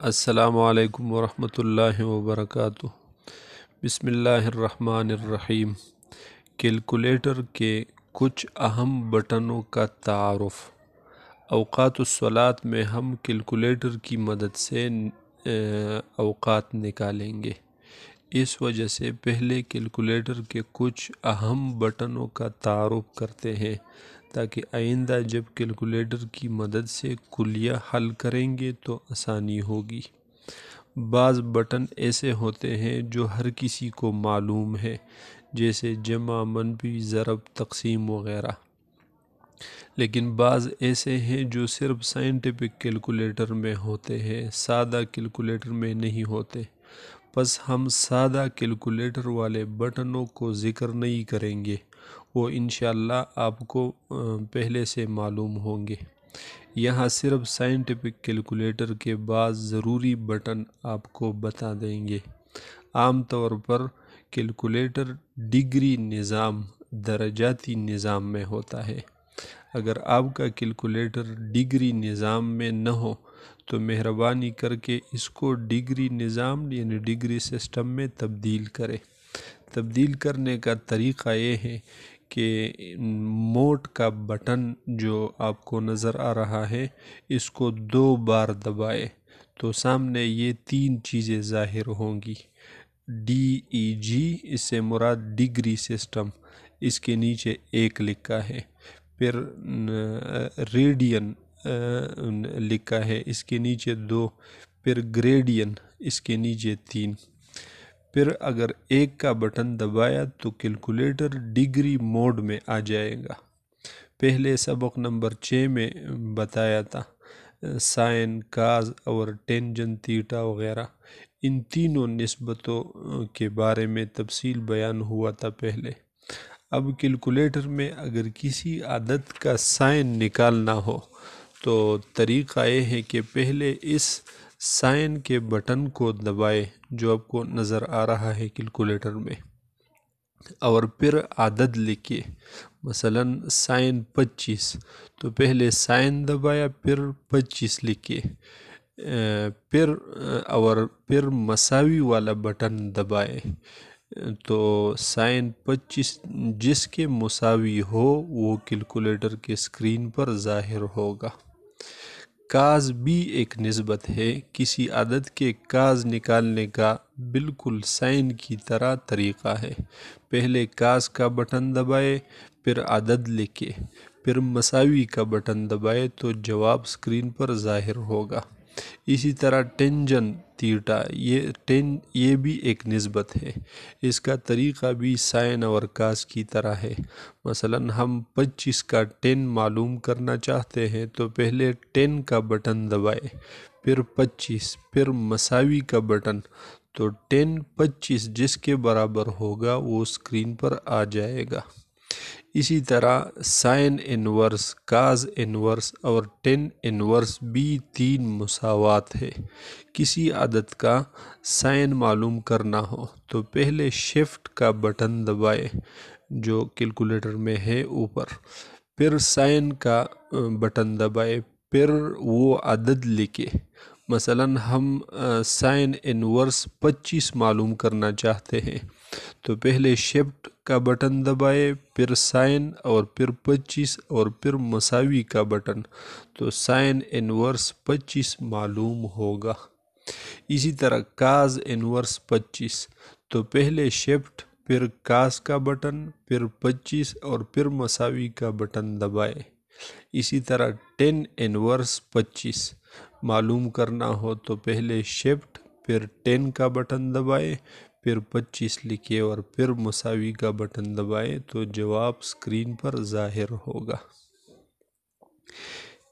السلام علیکم ورحمۃ اللہ وبرکاتہ۔ بسم اللہ الرحمن الرحیم۔ کیلکولیٹر کے کچھ اہم بٹنوں کا تعارف۔ اوقات الصلاۃ میں ہم کیلکولیٹر کی مدد سے اوقات نکالیں گے۔ اس وجہ سے پہلے کیلکولیٹر کے کچھ اہم بٹنوں کا تعارف کرتے ہیں تاکہ آئندہ جب کیلکولیٹر کی مدد سے کلیہ حل کریں گے تو آسانی ہوگی۔ بعض بٹن ایسے ہوتے ہیں جو ہر کسی کو معلوم ہے، جیسے جمع، منفی، ضرب، تقسیم وغیرہ، لیکن بعض ایسے ہیں جو صرف سائنٹیفک کیلکولیٹر میں ہوتے ہیں، سادہ کیلکولیٹر میں نہیں ہوتے۔ پس ہم سادہ کیلکولیٹر والے بٹنوں کو ذکر نہیں کریں گے، وہ انشاءاللہ آپ کو پہلے سے معلوم ہوں گے۔ یہاں صرف سائنٹیفک کیلکولیٹر کے بعض ضروری بٹن آپ کو بتا دیں گے۔ عام طور پر کیلکولیٹر ڈگری نظام، درجاتی نظام میں ہوتا ہے۔ اگر آپ کا کیلکولیٹر ڈگری نظام میں نہ ہو تو مہربانی کر کے اس کو ڈگری نظام یعنی ڈگری سسٹم میں تبدیل کریں۔ تبدیل کرنے کا طریقہ یہ ہے کہ موڈ کا بٹن جو آپ کو نظر آ رہا ہے اس کو 2 بار دبائے تو سامنے یہ 3 چیزیں ظاہر ہوں گی۔ DEG، اس سے مراد ڈگری سسٹم، اس کے نیچے 1 لکھا ہے۔ پھر ریڈین لکھا ہے، اس کے نیچے 2۔ پھر گریڈین، اس کے نیچے 3۔ پھر اگر 1 کا بٹن دبایا تو کیلکولیٹر ڈگری موڈ میں آ جائے گا۔ پہلے سبق نمبر 6 میں بتایا تھا، سائن، کاز اور ٹینجن، تھیٹا وغیرہ، ان تینوں نسبتوں کے بارے میں تفصیل بیان ہوا تھا پہلے۔ اب کیلکولیٹر میں اگر کسی عدد کا سائن نکالنا ہو تو طریقہ یہ ہے کہ پہلے اس سائن کے بٹن کو دبائے جو آپ کو نظر آ رہا ہے کیلکولیٹر میں، اور پھر عدد لکھے، مثلا سائن 25، تو پہلے سائن دبایا پھر 25 لکھے، پھر مساوی والا بٹن دبائے تو سائن 25 جس کے مساوی ہو وہ کیلکولیٹر کے اسکرین پر ظاہر ہوگا۔ کاز بھی ایک نسبت ہے، کسی عدد کے کاز نکالنے کا بالکل سائن کی طرح طریقہ ہے۔ پہلے کاز کا بٹن دبائے، پھر عدد لکھے، پھر مساوی کا بٹن دبائے تو جواب اسکرین پر ظاہر ہوگا۔ اسی طرح ٹینجن تھیٹا، یہ بھی ایک نسبت ہے، اس کا طریقہ بھی سائن اور کاز کی طرح ہے۔ مثلا ہم 25 کا 10 معلوم کرنا چاہتے ہیں تو پہلے 10 کا بٹن دبائے، پھر 25، پھر مساوی کا بٹن، تو 10 25 جس کے برابر ہوگا وہ اسکرین پر آ جائے گا۔ اسی طرح سائن انورس، کاز انورس اور ٹین انورس بھی 3 مساوات ہے۔ کسی عدد کا سائن معلوم کرنا ہو تو پہلے شفٹ کا بٹن دبائے جو کیلکولیٹر میں ہے اوپر، پھر سائن کا بٹن دبائے، پھر وہ عدد لکھے۔ مثلا ہم سائن انورس 25 معلوم کرنا چاہتے ہیں تو پہلے شفٹ کا بٹن دبائے، پھر سائن اور پھر 25 اور پھر مساوی کا بٹن، تو سائن انورس 25 معلوم ہوگا۔ اسی طرح کاز انورس 25، تو پہلے شفٹ، پھر کاز کا بٹن، پھر 25 اور پھر مساوی کا بٹن دبائے۔ اسی طرح ٹین انورس 25 معلوم کرنا ہو تو پہلے شفٹ، پھر 10 کا بٹن دبائے، پھر 25 لکھے اور پھر مساوی کا بٹن دبائے تو جواب اسکرین پر ظاہر ہوگا۔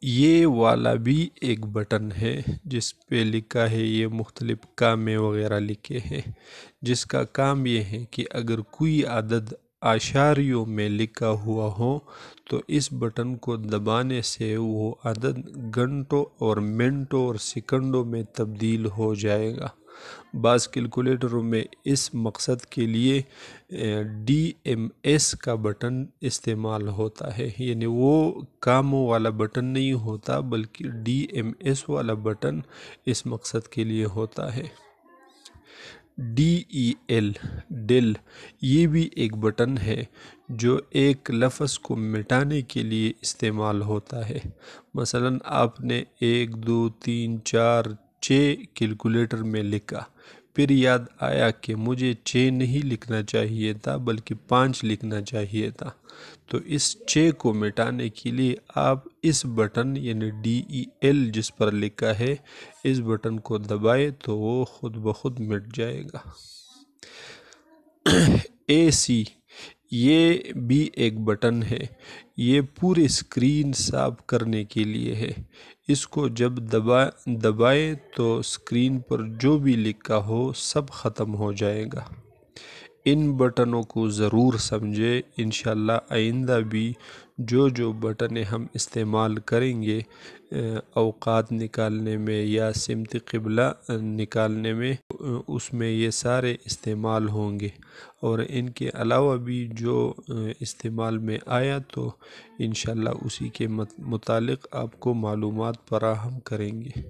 یہ والا بھی ایک بٹن ہے جس پہ لکھا ہے، یہ مختلف کام وغیرہ لکھے ہیں، جس کا کام یہ ہے کہ اگر کوئی عدد اشاریوں میں لکھا ہوا ہو تو اس بٹن کو دبانے سے وہ عدد گھنٹوں اور منٹوں اور سیکنڈوں میں تبدیل ہو جائے گا۔ بعض کیلکولیٹروں میں اس مقصد کے لیے DMS کا بٹن استعمال ہوتا ہے، یعنی وہ کاموں والا بٹن نہیں ہوتا بلکہ DMS والا بٹن اس مقصد کے لیے ہوتا ہے۔ DEL ڈیل یہ بھی ایک بٹن ہے جو ایک لفظ کو مٹانے کے لیے استعمال ہوتا ہے۔ مثلا آپ نے 1 2 3 4 6 کیلکولیٹر میں لکھا، پھر یاد آیا کہ مجھے 6 نہیں لکھنا چاہیے تھا بلکہ 5 لکھنا چاہیے تھا، تو اس 6 کو مٹانے کے لیے آپ اس بٹن یعنی DEL جس پر لکھا ہے اس بٹن کو دبائے تو وہ خود بخود مٹ جائے گا۔ AC یہ بھی ایک بٹن ہے، یہ پورے اسکرین صاف کرنے کے لیے ہے۔ اس کو جب دبائے تو اسکرین پر جو بھی لکھا ہو سب ختم ہو جائے گا۔ ان بٹنوں کو ضرور سمجھے، انشاءاللہ آئندہ بھی جو بٹنیں ہم استعمال کریں گے اوقات نکالنے میں یا سمت قبلہ نکالنے میں، اس میں یہ سارے استعمال ہوں گے، اور ان کے علاوہ بھی جو استعمال میں آیا تو انشاءاللہ اسی کے متعلق آپ کو معلومات فراہم کریں گے۔